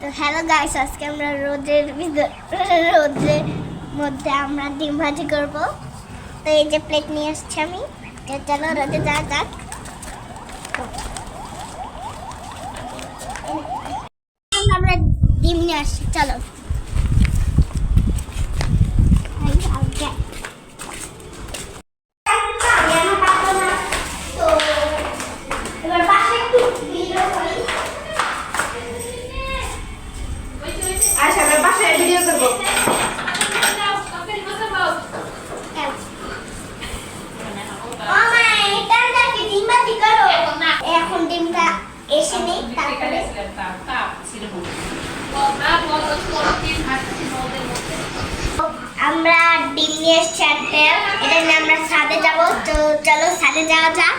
তো hello guys, আজকে আমরা রোদের মধ্যে আমরা ডিম ভাজি করব। তো এই যে প্লেট নিয়ে আসছি আমি। তো চলো রোদে যাওয়া যাক। আমরা ডিম নিয়ে আসছি, চলো। এখন ডিমটা এসে নেই, তারপরে আমরা ডিম নিয়ে এসছি একটা। এটা নিয়ে আমরা ছাদে যাব। তো চলো ছাদে যাওয়া যাক।